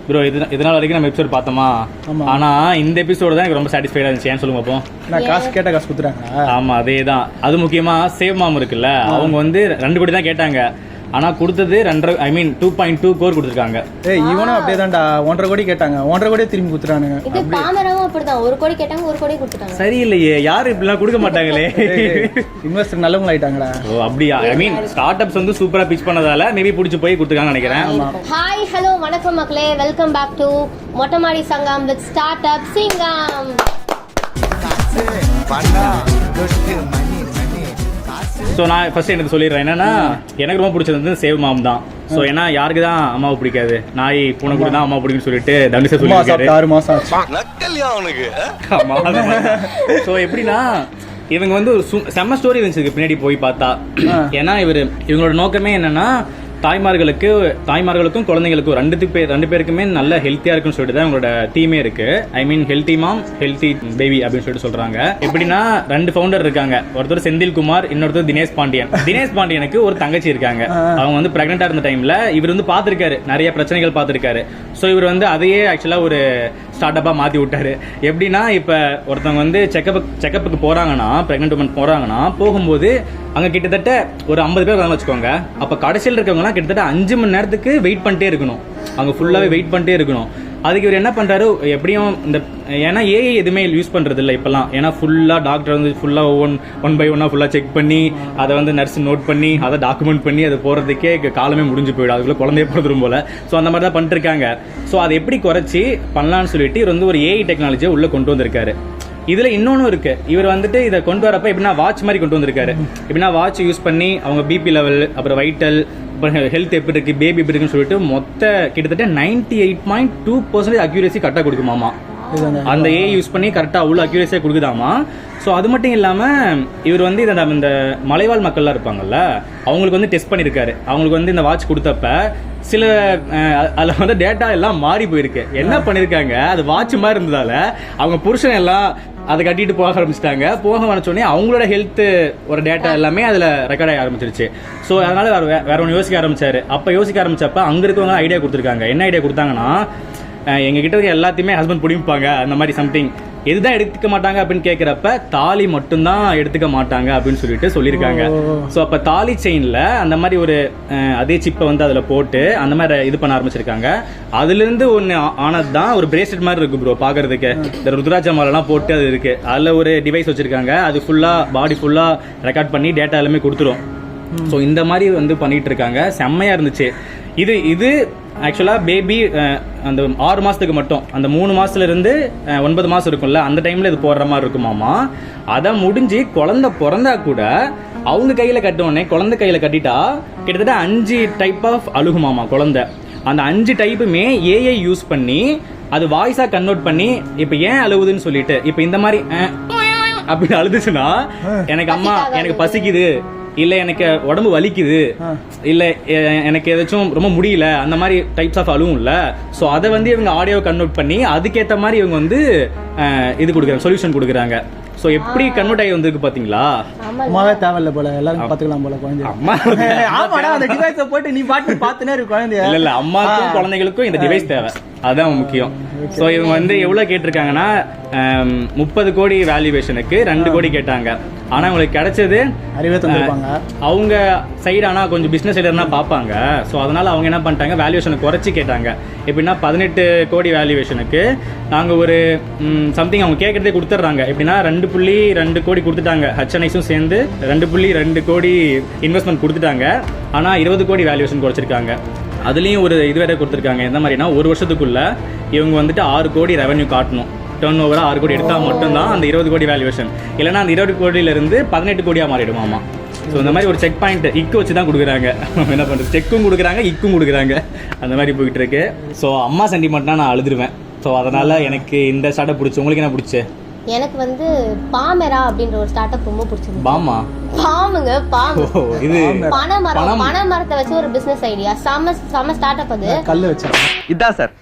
Bro இதனால வரைக்கும் நம்ம எபிசோட் பார்த்தோமா, ஆனா இந்த எபிசோடு தான் எனக்கு ரொம்ப சாட்டிஸ்ஃபைடா இருந்துச்சு. ஏன் சொல்லுங்க அப்போ? நான் காசு கேட்ட காசு கொடுத்துறாங்க. ஆமா அதே தான். அது முக்கியமா சேவ் மாம் இருக்குல்ல, அவங்க வந்து 2 கோடி தான் கேட்டாங்க, ஆனா கொடுத்தது 2.2 கோடி கொடுத்துருக்காங்க. இவனும் அப்படியே தான்டா, 1.5 கோடி கேட்டாங்க, 1.5 கோடியே திரும்பி கொடுத்துறானுங்க. இது பாமரவும் அப்படிதான், 1 கோடி கேட்டாங்க 1 கோடி கொடுத்துட்டாங்க. சரியில்லையே, யாரும் இப்படிலாம் கொடுக்க மாட்டாங்களே. இன்வெஸ்டர் நல்லவங்க ஆயிட்டாங்கடா. ஓ அப்படியா? ஸ்டார்ட் அப்ஸ் வந்து சூப்பரா பிச் பண்ணதால மேபி பிடிச்சி போய் கொடுத்துருக்காங்கன்னு நினைக்கிறேன். ஹாய் ஹலோ வணக்கம் மக்களே, வெல்கம் பேக் டு மொட்டமாடி சங்கம் வித் ஸ்டார்ட் அப் சிங்கம். ஸோ நான் ஃபர்ஸ்ட் எனக்கு சொல்லிடுறேன் என்னன்னா, எனக்கு ரொம்ப பிடிச்சது வந்து சேவ் மாம் தான். ஸோ ஏன்னா யாருக்கு தான் அம்மாவை பிடிக்காது, நாய் பூனை கூட தான் அம்மா பிடிக்குன்னு சொல்லிட்டு தனுஷா சொல்லியிருக்காரு. 6 மாசம் ஸோ எப்படின்னா இவங்க வந்து ஒரு செம்ம ஸ்டோரி இருந்துச்சு பின்னாடி போய் பார்த்தா. ஏன்னா இவங்களோட நோக்கமே என்னன்னா, தாய்மார்களுக்கும் குழந்தைங்களுக்கும் 2 பேருக்குமே நல்ல ஹெல்த்தியா இருக்குன்னு சொல்லிட்டு தான் உங்களோட டீமே இருக்கு. ஐ மீன் ஹெல்த்தி மாம் ஹெல்த்தி பேபி அப்படின்னு சொல்லிட்டு சொல்றாங்க. எப்படின்னா 2 ஃபவுண்டர் இருக்காங்க, ஒருத்தர் செந்தில்குமார், இன்னொருத்தர் தினேஷ் பாண்டியன். தினேஷ் பாண்டியனுக்கு ஒரு தங்கச்சி இருக்காங்க. அவங்க வந்து பிரெக்னெண்டா இருந்த டைம்ல இவர் வந்து பாத்துருக்காரு, நிறைய பிரச்சனைகள் பாத்துருக்காரு. ஸோ இவர் வந்து அதையே ஆக்சுவலா ஒரு ஸ்டார்ட் அப்பா மாத்தி விட்டாரு. எப்படின்னா இப்ப ஒருத்தவங்க வந்து செக்கப்புக்கு போறாங்கன்னா, பிரெக்னென்ட் உமன் போறாங்கன்னா, போகும்போது அங்க கிட்டத்தட்ட ஒரு 50 பேர் வச்சுக்கோங்க. அப்ப கடைசியில் இருக்கவங்க கிட்டத்தட்ட 5 மணி நேரத்துக்கு வெயிட் பண்ணிட்டே இருக்கணும், அங்க ஃபுல்லாவே வெயிட் பண்ணிட்டே இருக்கணும். அதுக்கு இவர் என்ன பண்றாரு, எப்படியும் இந்த ஏன்னா ஏஐ எதுவுமே யூஸ் பண்றது இல்லை இப்பெல்லாம். ஏன்னா ஃபுல்லா டாக்டர் வந்து ஃபுல்லா ஒன் பை ஒன்னா ஃபுல்லா செக் பண்ணி அதை வந்து நர்ஸ் நோட் பண்ணி அதை டாக்குமெண்ட் பண்ணி அது போறதுக்கே காலமே முடிஞ்சு போயிடும், அதுக்குள்ள குழந்தைய பிறந்துரும் போல. ஸோ அந்த மாதிரி தான் பண்ணிட்டு இருக்காங்க. ஸோ அதை எப்படி குறைச்சி பண்ணலான்னு சொல்லிட்டு இவர் வந்து ஒரு ஏஐ டெக்னாலஜியை உள்ள கொண்டு வந்திருக்காரு. இதுல இன்னொன்னு இருக்கு, இவர் வந்துட்டு இதை கொண்டு வரப்ப எப்படின்னா வாட்ச் மாதிரி கொண்டு வந்திருக்காரு. எப்படின்னா வாட்ச் யூஸ் பண்ணி அவங்க பிபி லெவல், அப்புறம் வைட்டல், ஹெல்த் எப்படி இருக்கு, பேபி எப்படி இருக்குன்னு சொல்லிட்டு மொத்த கிட்டத்தட்ட 98.2% அக்யூரேசி கரெக்டாக கொடுக்குமாமா. அந்த ஏ யூஸ் பண்ணி கரெக்டாக அவ்வளோ அக்யூரேசியாக கொடுக்குதாமா. ஸோ அது மட்டும் இல்லாமல் இவர் வந்து இந்த மலைவாழ் மக்கள்லாம் இருப்பாங்கல்ல, அவங்களுக்கு வந்து டெஸ்ட் பண்ணியிருக்காரு. அவங்களுக்கு வந்து இந்த வாட்ச் கொடுத்தப்ப சில அதில் வந்து டேட்டா எல்லாம் மாறி போயிருக்கு. என்ன பண்ணியிருக்காங்க, அது வாட்ச் மாதிரி இருந்ததால அவங்க புருஷன் எல்லாம் அதை கட்டிட்டு போக ஆரம்பிச்சிட்டாங்க. போக வச்சோடனே அவங்களோட ஹெல்த் ஒரு டேட்டா எல்லாமே அதில் ரெக்கார்ட் ஆக ஆரம்பிச்சிருச்சு. ஸோ அதனால வேற ஒன்று யோசிக்க ஆரம்பிச்சாரு. அப்போ யோசிக்க ஆரம்பிச்சப்ப அங்கே இருக்கவங்க ஐடியா கொடுத்துருக்காங்க. என்ன ஐடியா கொடுத்தாங்கன்னா, எங்ககிட்ட இருக்க எல்லாத்தையுமே ஹஸ்பண்ட் பிடிப்பாங்க, அந்த மாதிரி சம்திங். எதுதான் எடுத்துக்க மாட்டாங்க அப்படின்னு கேட்குறப்ப தாலி மட்டும்தான் எடுத்துக்க மாட்டாங்க அப்படின்னு சொல்லியிருக்காங்க. ஸோ அப்போ தாலி செயினில் அந்த மாதிரி ஒரு அதே சிப்பை வந்து அதில் போட்டு அந்த மாதிரி இது பண்ண ஆரம்பிச்சிருக்காங்க. அதுலேருந்து ஒன்று ஆனது தான் ஒரு பிரேஸ்லெட் மாதிரி இருக்கு ப்ரோ பார்க்கறதுக்கு. இந்த ருத்ராட்ச மாலைலாம் போட்டு அது இருக்கு, அதில் ஒரு டிவைஸ் வச்சிருக்காங்க. அது ஃபுல்லாக பாடி ஃபுல்லாக ரெக்கார்ட் பண்ணி டேட்டா எல்லாமே கொடுத்துரும். ஸோ இந்த மாதிரி வந்து பண்ணிட்டு இருக்காங்க. செம்மையா இருந்துச்சு. இது ஆக்சுவலாக பேபி அந்த 6 மாதத்துக்கு மட்டும், அந்த 3 மாதத்துலேருந்து 9 மாதம் இருக்கும்ல, அந்த டைமில் இது போடுற மாதிரி இருக்குமாமா. அதை முடிஞ்சு குழந்தை பிறந்தா கூட அவங்க கையில் கட்டுவோடனே, குழந்தை கையில் கட்டிட்டா கிட்டத்தட்ட 5 டைப் ஆஃப் அழுகுமாமா குழந்தை. அந்த 5 டைப்புமே ஏஐ யூஸ் பண்ணி அது வாய்ஸாக கன்வெர்ட் பண்ணி இப்போ ஏன் அழுகுதுன்னு சொல்லிட்டு, இப்போ இந்த மாதிரி அப்படின்னு அழுதுச்சுன்னா, எனக்கு அம்மா எனக்கு பசிக்குது, இல்ல எனக்கு உடம்பு வலிக்குது, இல்ல எனக்கு ஏதாச்சும் ரொம்ப முடியல, அந்த மாதிரி டைப்ஸ் ஆஃப் அழுவும்ல. ஸோ அதை வந்து இவங்க ஆடியோ கன்வெர்ட் பண்ணி அதுக்கேற்ற மாதிரி இவங்க வந்து இது கொடுக்குறாங்க, சொல்யூஷன் கொடுக்குறாங்க. ஸோ எப்படி கன்வெர்ட் ஆகி வந்திருக்கு பாத்தீங்களா? அம்மாவே தேவையில்ல போல, எல்லாரும் பாத்துக்கலாம் போல குழந்தை. அம்மா ஆமாடா, அந்த டிவைஸை போட்டு நீ பாத்துனே இருக்கு குழந்தைய. இல்ல அம்மாக்கும் குழந்தைகளுக்கும் இந்த டிவைஸ் தேவை, அதான் முக்கியம். ஸோ இவங்க வந்து எவ்வளவு கேட்டிருக்காங்கன்னா, 30 கோடி வேல்யூவேஷனுக்கு 2 கோடி கேட்டாங்க. ஆனா உங்களுக்கு கிடைச்சது அவங்க சைடு, ஆனா கொஞ்சம் பிசினஸ் சைடுனா பார்ப்பாங்க. ஸோ அதனால அவங்க என்ன பண்ணிட்டாங்க, வேல்யூவேஷனை குறைச்சி கேட்டாங்க. எப்படின்னா 18 கோடி வேல்யூவேஷனுக்கு நாங்கள் ஒரு சம்திங் அவங்க கேட்கறதே கொடுத்துட்றாங்க. எப்படின்னா 2.2 கோடி கொடுத்துட்டாங்க, ஹச்என்ஐஸும் சேர்ந்து 2.2 கோடி இன்வெஸ்ட்மெண்ட் கொடுத்துட்டாங்க. ஆனால் 20 கோடி வேல்யூவேஷன் குறைச்சிருக்காங்க. அதுலேயும் ஒரு இது வேற கொடுத்துருக்காங்க. எந்த மாதிரினா, 1 வருஷத்துக்குள்ள இவங்க வந்துட்டு 6 கோடி ரெவன்யூ காட்டணும். டர்ன் ஓவரா 6 கோடி எடுத்தால் மட்டும்தான் அந்த 20 கோடி வேல்யூவேஷன். இல்லைன்னா அந்த 20 கோடியிலிருந்து 18 கோடியாக மாறிடுமாமா. ஸோ இந்த மாதிரி ஒரு செக் பாயிண்ட் இக்கு வச்சு தான் கொடுக்குறாங்க. என்ன பண்ணுறது, செக்கும் கொடுக்குறாங்க, இக்கும் கொடுக்குறாங்க, அந்த மாதிரி போயிட்டு இருக்கு. ஸோ அம்மா சென்டிமெண்ட்னா நான் அழுதுருவேன். ஸோ அதனால எனக்கு இந்த ஸ்டார்ட் பிடிச்சி. உங்களுக்கு என்ன பிடிச்சி? எனக்கு வந்து பாமெரா அப்படின்ற ஒரு ஸ்டார்ட் அப் ரொம்ப பிடிச்சது. பாமா பாமுங்க, பாம்பு. இது பனைமரத்தை வச்சு ஒரு பிசினஸ் ஐடியா, செம ஸ்டார்ட் அப். அது கல்லு வச்சா இதான்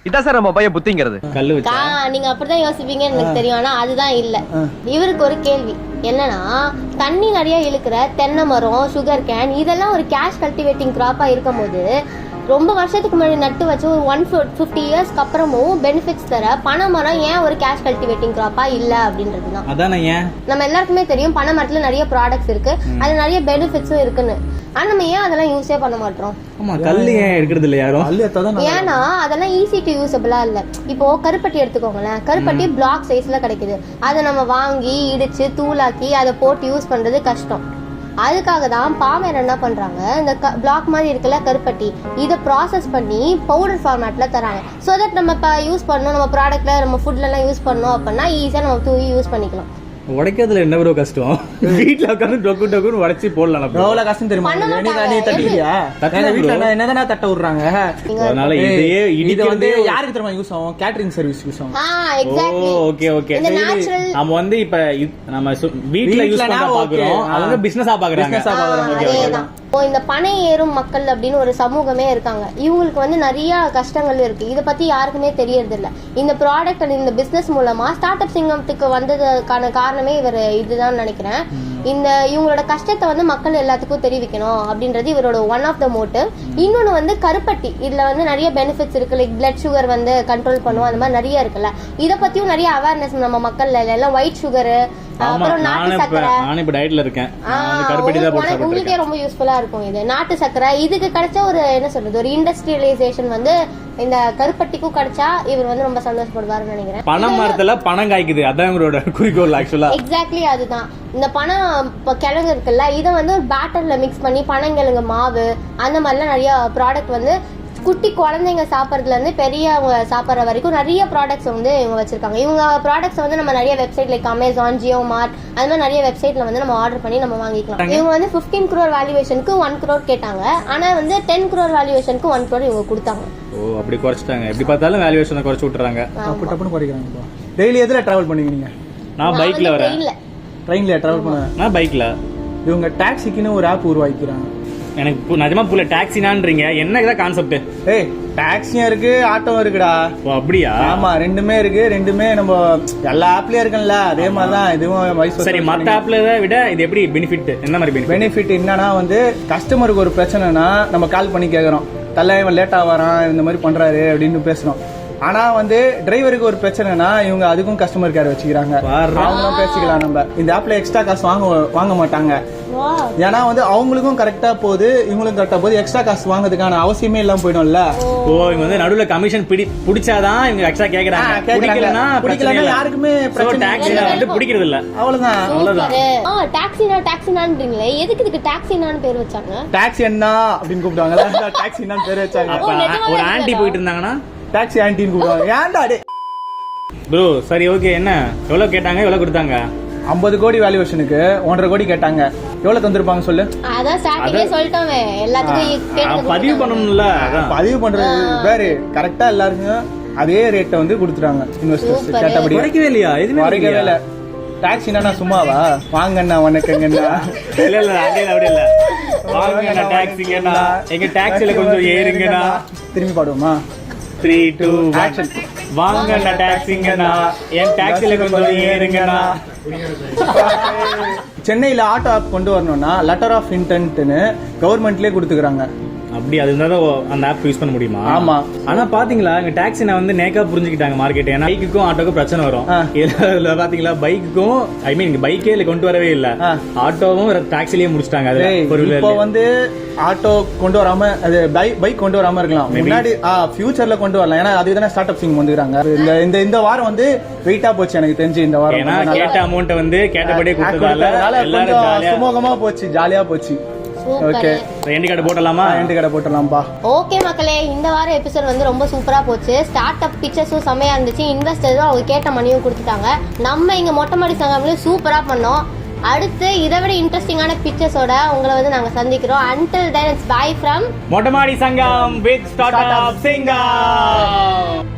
சார் நம்ம பையன் புத்திங்கிறது. கல்லு வச்சா நீங்க அப்படிதான் யோசிப்பீங்கன்னு எனக்கு தெரியும். ஆனா அதுதான் இல்ல. இவருக்கு ஒரு கேள்வி என்னன்னா, தண்ணி நிறைய இழுக்கிற தென்னை மரம், சுகர் கேன், இதெல்லாம் ஒரு கேஷ் கல்டிவேட்டிங் கிராப்பா இருக்கும் போது ரொம்ப வருஷத்துக்கு முன்னாடி நட்டு வச்சு ஒரு 150 இயர்ஸ்க்கு அப்புறமும் பெனிஃபிட்ஸ் தர பனைமரம் ஏன் ஒரு கேஷ் கல்டிவேட்டிங் கிராப்பா இல்ல அப்படின்றது தான். அதானே ஏன் நம்ம எல்லாருக்குமே தெரியும் பனைமரத்துல நிறைய ப்ராடக்ட்ஸ் இருக்கு, அது நிறைய பெனிஃபிட்ஸும் இருக்குன்னு. ஆனா நம்ம ஏன் அதெல்லாம் யூஸே பண்ண மாட்டோம்? ஆமா, கல் ஏன் எடுக்கிறது இல்ல யாரும்? ஏன்னா அதெல்லாம் ஈஸி டு யூஸபிளா இல்ல. இப்போ கருப்பட்டி எடுத்துக்கோங்களேன், கருப்பட்டி பிளாக் சைஸ்ல கிடைக்குது, அதை நம்ம வாங்கி இடிச்சு தூளாக்கி அதை போட்டு யூஸ் பண்றது கஷ்டம். அதுக்காக தான் பாமேர் என்ன பண்றாங்க, இந்த பிளாக் மாதிரி இருக்குல்ல கருப்பட்டி, இதை ப்ராசஸ் பண்ணி பவுடர் ஃபார்மேட்ல தராங்க. ஸோ தட் நம்ம இப்போ யூஸ் பண்ணணும், நம்ம ப்ராடக்ட்ல நம்ம ஃபுட்ல எல்லாம் யூஸ் பண்ணோம் அப்படின்னா ஈஸியா நம்ம தூவி யூஸ் பண்ணிக்கலாம். உடைக்கிறதுல என்ன ப்ரோ கஷ்டம்? வீட்டுல உட்காந்து டொக்கு டொக்குன்னு உடைச்சி போடலாம். எவ்வளவு கஷ்டம் தெரியுமா? நீ தட்டிக்கிறியா? வீட்டுல என்னதானே தட்ட விடுறாங்க. அதனால இதையே இது வந்து யாருக்கு தெரியுமா யூஸ் ஆகும்? கேட்டரிங் சர்வீஸ் யூஸ் ஆகும். Okay okay. நம்ம வந்து இப்ப நம்ம வீட்ல யூஸ் பண்ண பாக்குறோம், அவங்க பிசினஸா பாக்குறாங்க. இந்த பனை ஏறும் மக்கள் அப்படின்னு ஒரு சமூகமே இருக்காங்க. இவங்களுக்கு வந்து நிறைய கஷ்டங்கள் இருக்கு, இதை பத்தி யாருக்குமே தெரியறது இல்ல. இந்த ப்ராடக்ட் அண்ட் இந்த பிசினஸ் மூலமா ஸ்டார்ட் அப் சிங்கத்துக்கு வந்ததுக்கான காரணமே இவர் இதுதான் நினைக்கிறேன். இந்த இவங்களோட கஷ்டத்தை வந்து மக்கள் எல்லாத்துக்கும் தெரிவிக்கணும் அப்படின்றது இவரோட ஒன் ஆஃப் த மோட்டிவ். இன்னொன்னு வந்து கருப்பட்டி, இதுல வந்து நிறைய பெனிஃபிட்ஸ் இருக்கு, லைக் பிளட் சுகர் வந்து கண்ட்ரோல் பண்ணுவோம், அந்த மாதிரி நிறைய இருக்குல்ல. இதை பத்தியும் நிறைய அவேர்னஸ் நம்ம மக்கள் எல்லாம் ஒயிட் சுகர் அப்புறம் நாட்டு சக்கரை, நான் இப்ப டயட்ல இருக்கேன், உங்களுக்கே ரொம்ப யூஸ்ஃபுல்லா இருக்கும் இது. நாட்டு சக்கரை இதுக்கு கிடைச்ச ஒரு என்ன சொல்றது, ஒரு இண்டஸ்ட்ரியலைசேஷன் வந்து இந்த கருப்பட்டிக்கும் கிடைச்சா இவர் வந்து ரொம்ப சந்தோஷப்படுவாருன்னு நினைக்கிறேன். பணம் மரத்துல பணம் காய்க்குது, அதான் இவரோட குறிக்கோள் ஆக்சுவலா. எக்ஸாக்ட்லி அதுதான். இந்த பணம் கிழங்கு இருக்குல்ல, இதை வந்து ஒரு பேட்டர்ல மிக்ஸ் பண்ணி பனங்கிழங்கு மாவு அந்த மாதிரிலாம் நிறைய ப்ராடக்ட் வந்து குட்டி குழந்தைங்க சாப்பிட்றதுல இருந்து பெரியவங்க சாப்பிட்ற வரைக்கும் நிறைய ப்ராடக்ட்ஸ் வந்து இவங்க வச்சிருக்காங்க. இவங்க ப்ராடக்ட்ஸ் வந்து நம்ம நிறைய வெப்சைட் லைக் அமேசான், ஜியோ மார்ட் அது மாதிரி நிறைய வெப்சைட்ல வந்து நம்ம ஆர்டர் பண்ணி நம்ம வாங்கிக்கலாம். இவங்க வந்து 15 crore வேல்யூவேஷனுக்கு 1 crore கேட்டாங்க, ஆனா வந்து 10 crore வேல்யூவேஷனுக்கு 1 crore இவங்க கொடுத்தாங்க. ஓ, அப்படி குறைச்சிட்டாங்க. எப்படி பார்த்தாலும் வேல்யூவேஷனை குறைச்சு விட்டுறாங்க. டப்புன்னு குறைக்கிறாங்க. டெய்லி எதுல டிராவல் பண்ணுவீங்க? நான் பைக்ல வரேன். ட்ரெயின்ல டிராவல் பண்ணுவேன். நான் பைக்ல. இவங்க டாக்ஸிக்குன்னு ஒரு ஆப் உருவாக்கிறாங்க. எனக்கு நிஜமா புரியல, டாக்ஸினான்றீங்க என்ன கான்செப்ட்? ஏய், டாக்ஸியும் இருக்கு ஆட்டோவும் இருக்குடா. ஓ அப்படியா? ஆமா, ரெண்டுமே இருக்கு. ரெண்டுமே நம்ம எல்லா ஆப்லயும் இருக்குல்ல, அதே மாதிரி தான் இதுவும். சரி, மத்த ஆப்ல விட இது எப்படி பெனிஃபிட்? என்ன மாதிரி பெனிஃபிட் என்னன்னா வந்து கஸ்டமருக்கு ஒரு பிரச்சனைனா நம்ம கால் பண்ணி கேட்கறோம், தலைவன் லேட்டா வரான், இந்த மாதிரி பண்றாரு அப்படின்னு பேசுறோம். ஆனா வந்து டிரைவருக்கு ஒரு பிரச்சனைனா இவங்க அதுக்கும் கஸ்டமர் கேர் வச்சுக்கிறாங்க, அவங்களும் பேசிக்கலாம். நம்ம இந்த ஆப்ல எக்ஸ்ட்ரா காசு வாங்க மாட்டாங்க, ஏன்னா வந்து அவங்களுக்கும் கரெக்டா போகுது, இவங்களுக்கும் கரெக்டா போகுது. எக்ஸ்ட்ரா காசு வாங்குறதுக்கான அவசியமே இல்லாம போயிடும்ல. ஓ, இவங்க வந்து நடுவுல கமிஷன் பிடிச்சாதான் இவங்க எக்ஸ்ட்ரா கேக்குறாங்க. பிடிக்கலன்னா யாருக்குமே டாக்ஸில வந்து பிடிக்கிறது இல்ல. அவ்வளவுதான். டாக்ஸினான்றீங்களே, எதுக்கு இதுக்கு டாக்ஸினான்னு பேர் வச்சாங்க? டாக்ஸி என்ன அப்படின்னு கூப்பிடுவாங்கல்ல, டாக்ஸினான்னு பேர் வச்சாங்க. ஒரு ஆன்ட்டி போயிட்டு இருந்தாங்கன்னா டாக்ஸி ஆன்ட்டின்னு கூப்பிடுவாங்க. ஏன்டா டே ப்ரோ? சரி, ஓகே. என்ன எவ்வளவு கேட்டாங்க, எவ்வளவு கொடுத்தாங்க? 50 கோடி வேல்யூவேஷனுக்கு 1.5 கோடி கேட்டாங்க. எவ்வளவு தந்திருப்பாங்க சொல்லு? அதான் ஸ்டார்டிங்கே சொல்லிட்டோமே, எல்லாத்துக்கும் பதிவு பண்ணணும்ல. பதிவு பண்றது வேற கரெக்டா எல்லாருக்கும் அதே ரேட்டை வந்து கொடுத்துட்டாங்க. இன்வெஸ்டர்ஸ் கேட்டபடி குறைக்கவே இல்லையா? எதுவுமே குறைக்கவே இல்லை. டாக்ஸினா சும்மாவா? வாங்கண்ணா வணக்கங்கண்ணா. இல்ல இல்ல, அப்படி இல்ல. வாங்கண்ணா டாக்ஸிங்கண்ணா, எங்க டாக்ஸில கொஞ்சம் ஏறுங்கண்ணா. திரும்பி பாடுவோமா? 3, 2, 1. வாங்கண்ணா டாக்ஸிங்கண்ணா, என் டாக்ஸில கொஞ்சம் ஏறுங்கண்ணா. சென்னையில ஆட்டோ ஆப் கொண்டு வரணும்னா லெட்டர் ஆஃப் இன்டென்ட்னு கவர்மெண்ட்லயே கொடுத்துக்கிறாங்க. அப்படி அது இருந்தாலும் அந்த ஆப் யூஸ் பண்ண முடியுமா? ஆமா. ஆனா பாத்தீங்களா, இங்க டாக்ஸினை வந்து நேக்கா புரிஞ்சுக்கிட்டாங்க மார்க்கெட். ஏன்னா பைக்குக்கும் ஆட்டோக்கும் பிரச்சனை வரும். இதுல பாத்தீங்களா, பைக்குக்கும் ஐ மீன் பைக்கே இல்ல கொண்டு வரவே இல்ல, ஆட்டோவும் டாக்ஸிலேயே முடிச்சிட்டாங்க. அது இப்போ வந்து ஆட்டோ கொண்டு வராம, அது பைக் கொண்டு வராம இருக்கலாம், முன்னாடி ஃபியூச்சர்ல கொண்டு வரலாம். ஏன்னா அதுதானே ஸ்டார்ட் அப் சிங் வந்துக்கிறாங்க. இந்த வாரம் வந்து வெயிட்டா போச்சு எனக்கு தெரிஞ்சு. இந்த வாரம் ஏன்னா கேட்ட அமௌண்ட் வந்து கேட்டபடியே கொடுத்ததால எல்லாரும் சுமூகமா போச்சு, ஜாலியா போச்சு. ஓகே, எண்ட் கார்டு போடலாமா? எண்ட் கார்டு போடலாம்பா. ஓகே மக்களே, இந்த வார எபிசோட் வந்து ரொம்ப சூப்பரா போச்சு. ஸ்டார்ட் அப் பிக்சர்ஸும் செமையா இருந்துச்சு, இன்வெஸ்டர்ஸும் அவங்க கேட்ட மணியும் கொடுத்துட்டாங்க. நம்ம இங்க மொட்டை மாடி சங்கம்லயும் சூப்பரா பண்ணோம். அடுத்து இதை விட இன்ட்ரெஸ்டிங்கான பிக்சர்ஸோட உங்களை வந்து நாங்க சந்திக்கிறோம். until then it's bye from மொட்டை மாடி சங்கம் with Startup Singam.